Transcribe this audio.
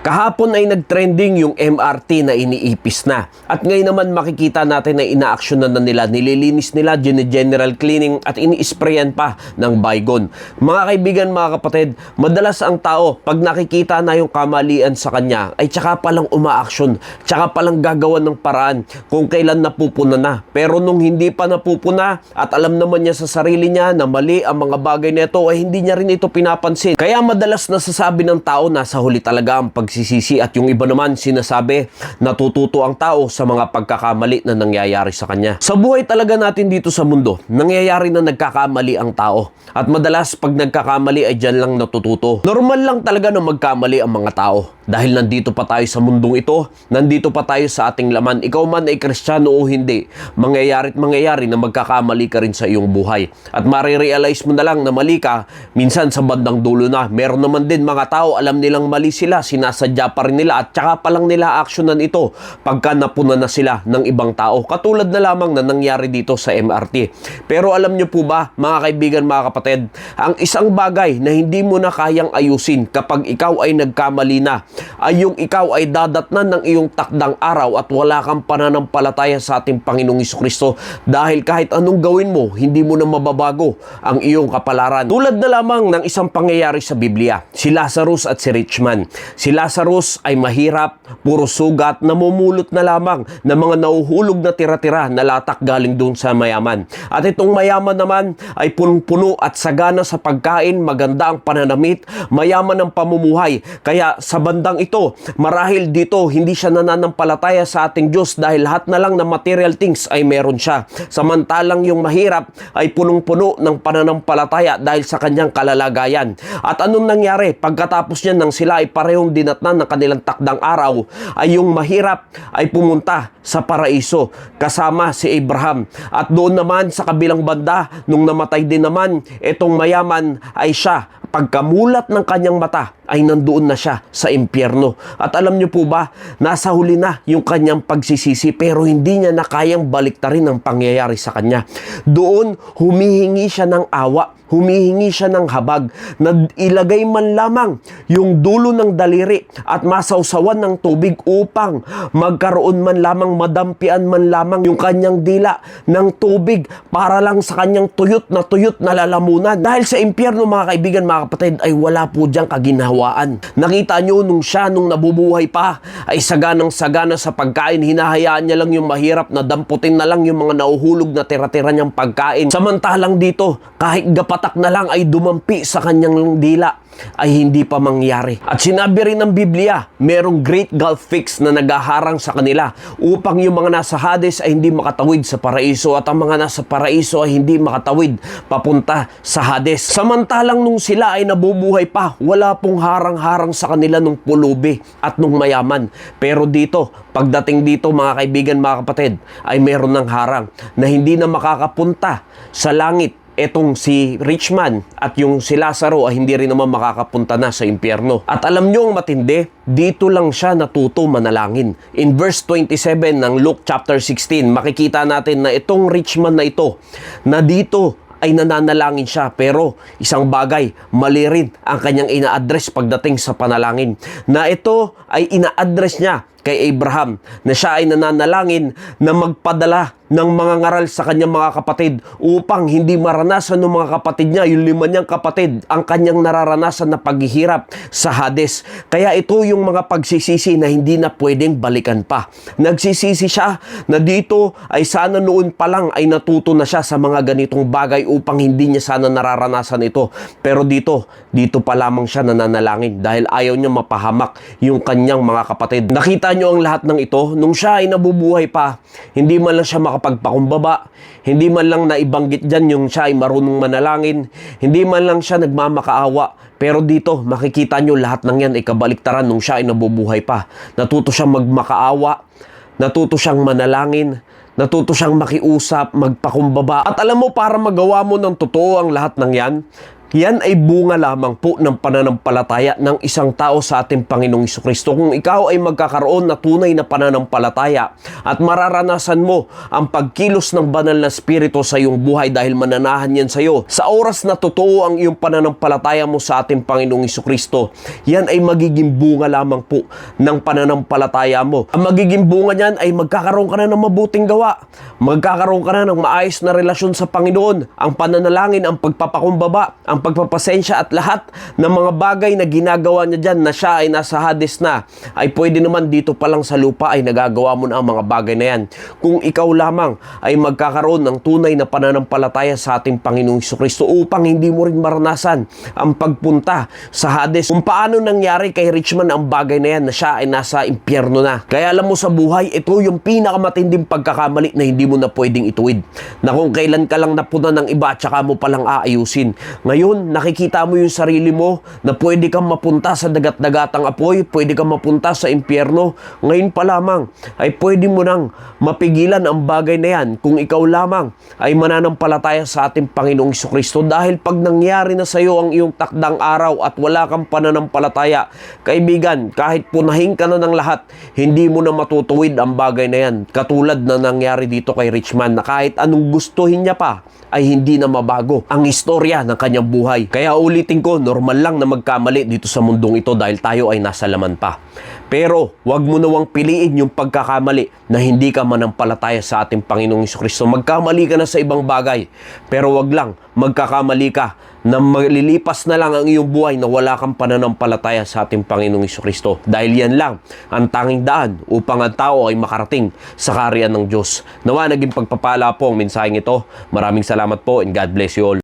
Kahapon ay nagtrending yung MRT na iniipis na. At ngayon naman makikita natin na inaaksyonan na nila, nililinis nila, general cleaning at ini-sprayan pa ng Baygon. Mga kaibigan, mga kapatid, madalas ang tao pag nakikita na yung kamalian sa kanya ay tsaka palang umaaksyon, tsaka palang gagawan ng paraan kung kailan napupuna na. Pero nung hindi pa napupuna at alam naman niya sa sarili niya na mali ang mga bagay nito ay hindi niya rin ito pinapansin. Kaya madalas nasasabi ng tao na sa huli talaga ang pagsisisi at yung iba naman sinasabi natututo ang tao sa mga pagkakamali na nangyayari sa kanya. Sa buhay talaga natin dito sa mundo, nangyayari na nagkakamali ang tao. At madalas pag nagkakamali ay dyan lang natututo. Normal lang talaga na magkamali ang mga tao. Dahil nandito pa tayo sa mundong ito, nandito pa tayo sa ating laman. Ikaw man ay Kristiyano o hindi, mangyayari na magkakamali ka rin sa iyong buhay. At marirealize mo na lang na mali ka, minsan sa bandang dulo na. Meron naman din mga tao, alam nilang mali sila, sinasadya pa rin nila at tsaka pa lang nila aksyonan ito pagka napuna na sila ng ibang tao. Katulad na lamang na nangyari dito sa MRT. Pero alam nyo po ba, mga kaibigan, mga kapatid, ang isang bagay na hindi mo na kayang ayusin kapag ikaw ay nagkamali na, ay yung ikaw ay dadatnan ng iyong takdang araw at wala kang pananampalataya sa ating Panginoong Jesucristo dahil kahit anong gawin mo, hindi mo na mababago ang iyong kapalaran. Tulad na lamang ng isang pangyayari sa Biblia, si Lazarus at si Rich Man. Si Lazarus ay mahirap, puro sugat, namumulot na lamang ng mga nauhulog na tira-tira na latak galing doon sa mayaman. At itong mayaman naman ay punong-puno at sagana sa pagkain, maganda ang pananamit, mayaman ang pamumuhay. Kaya sa bandang ito, marahil dito hindi siya nananampalataya sa ating Diyos dahil lahat na lang na material things ay meron siya. Samantalang yung mahirap ay punong-puno ng pananampalataya dahil sa kanyang kalalagayan. At anong nangyari? Pagkatapos niya nang sila ay parehong dinatnan ng kanilang takdang araw, ay yung mahirap ay pumunta sa paraiso kasama si Abraham. At doon naman sa kabilang banda, nung namatay din naman, itong mayaman ay siya, pagkamulat ng kanyang mata, ay nandoon na siya sa impyerno. At alam niyo po ba, nasa huli na yung kanyang pagsisisi pero hindi niya na kayang baliktarin ang pangyayari sa kanya. Doon, humihingi siya ng awa, humihingi siya ng habag na ilagay man lamang yung dulo ng daliri at masawsawan ng tubig upang magkaroon man lamang, madampian man lamang yung kanyang dila ng tubig para lang sa kanyang tuyot na lalamunan. Dahil sa impyerno, mga kaibigan, mga kapatid, ay wala po diyang kaginhawaan. Nakita nyo nung nabubuhay pa ay saganang-sagana sa pagkain, hinahayaan niya lang yung mahirap na damputin na lang yung mga nauhulog na tira-tira niyang pagkain. Samantalang dito, kahit gapatak na lang ay dumampi sa kanyang dila, ay hindi pa mangyari. At sinabi rin ng Biblia, merong great gulf fix na nagaharang sa kanila upang yung mga nasa Hades ay hindi makatawid sa paraiso at ang mga nasa paraiso ay hindi makatawid papunta sa Hades. Samantalang nung sila ay nabubuhay pa, wala pong harang-harang sa kanila nung pulubi at nung mayaman. Pero dito, pagdating dito, mga kaibigan, mga kapatid, ay meron ng harang na hindi na makakapunta sa langit. Etong si Rich Man at yung si Lazaro ay hindi rin naman makakapunta na sa impyerno. At alam nyo ang matindi, dito lang siya natuto manalangin. In verse 27 ng Luke chapter 16, makikita natin na itong Rich Man na ito, na dito ay nananalangin siya, pero isang bagay, mali rin ang kanyang ina-address pagdating sa panalangin. Na ito ay ina-address niya kay Abraham, na siya ay nananalangin na magpadala ng mga ngaral sa kanyang mga kapatid upang hindi maranasan ng mga kapatid niya, yung 5 niyang kapatid, ang kanyang nararanasan na paghihirap sa Hades. Kaya ito yung mga pagsisisi na hindi na pwedeng balikan pa. Nagsisisi siya na dito ay sana noon pa lang ay natuto na siya sa mga ganitong bagay upang hindi niya sana nararanasan ito. Pero dito pa lamang siya nananalangin dahil ayaw niya mapahamak yung kanyang mga kapatid. Nakita niyo ang lahat ng ito, nung siya ay nabubuhay pa, hindi man lang siya makapagpakumbaba, hindi man lang naibanggit dyan yung siya ay marunong manalangin, hindi man lang siya nagmamakaawa. Pero dito, makikita nyo lahat ng yan ay kabaliktaran nung siya ay nabubuhay pa. Natuto siyang magmakaawa, natuto siyang manalangin, natuto siyang makiusap, magpakumbaba. At alam mo, para magawa mo ng totoo ang lahat ng yan, Yan ay bunga lamang po ng pananampalataya ng isang tao sa ating Panginoong Jesucristo. Kung ikaw ay magkakaroon na tunay na pananampalataya at mararanasan mo ang pagkilos ng banal na Espiritu sa iyong buhay dahil mananahan yan sa iyo, sa oras na totoo ang iyong pananampalataya mo sa ating Panginoong Jesucristo, yan ay magiging bunga lamang po ng pananampalataya mo. Ang magiging bunga niyan ay magkakaroon ka na ng mabuting gawa. Magkakaroon ka na ng maayos na relasyon sa Panginoon. Ang pananalangin, ang pagpapakumbaba, ang pagpapasensya at lahat ng mga bagay na ginagawa niya dyan na siya ay nasa Hades na, ay pwede naman dito pa lang sa lupa ay nagagawa mo na ang mga bagay na yan. Kung ikaw lamang ay magkakaroon ng tunay na pananampalataya sa ating Panginoong Jesucristo upang hindi mo rin maranasan ang pagpunta sa Hades. Kung paano nangyari kay Richman ang bagay na yan na siya ay nasa impyerno na. Kaya alam mo sa buhay, ito yung pinakamatinding pagkakamali na hindi mo na pwedeng ituwid. Na kung kailan ka lang napuna ng iba at saka mo palang aayusin. Ngayon, nakikita mo yung sarili mo na pwede kang mapunta sa dagat-dagatang apoy, pwede kang mapunta sa impyerno. Ngayon pa lamang ay pwede mo nang mapigilan ang bagay na yan kung ikaw lamang ay mananampalataya sa ating Panginoong Jesucristo. Dahil pag nangyari na sa iyo ang iyong takdang araw at wala kang pananampalataya, kaibigan, kahit punahin ka na ng lahat, hindi mo na matutuwid ang bagay na yan. Katulad na nangyari dito kay Richman na kahit anong gustuhin niya pa, ay hindi na mabago ang istorya ng kanyang buhay. Kaya ulitin ko, normal lang na magkamali dito sa mundong ito dahil tayo ay nasa laman pa. Pero wag mo nawang piliin yung pagkakamali na hindi ka manampalataya sa ating Panginoong Jesucristo. Magkamali ka na sa ibang bagay, pero wag lang magkakamali ka na malilipas na lang ang iyong buhay na wala kang pananampalataya sa ating Panginoong Jesucristo. Dahil yan lang ang tanging daan upang ang tao ay makarating sa kaharian ng Diyos. Nawa naging pagpapala po ang mensaheng ito. Maraming salamat po and God bless you all.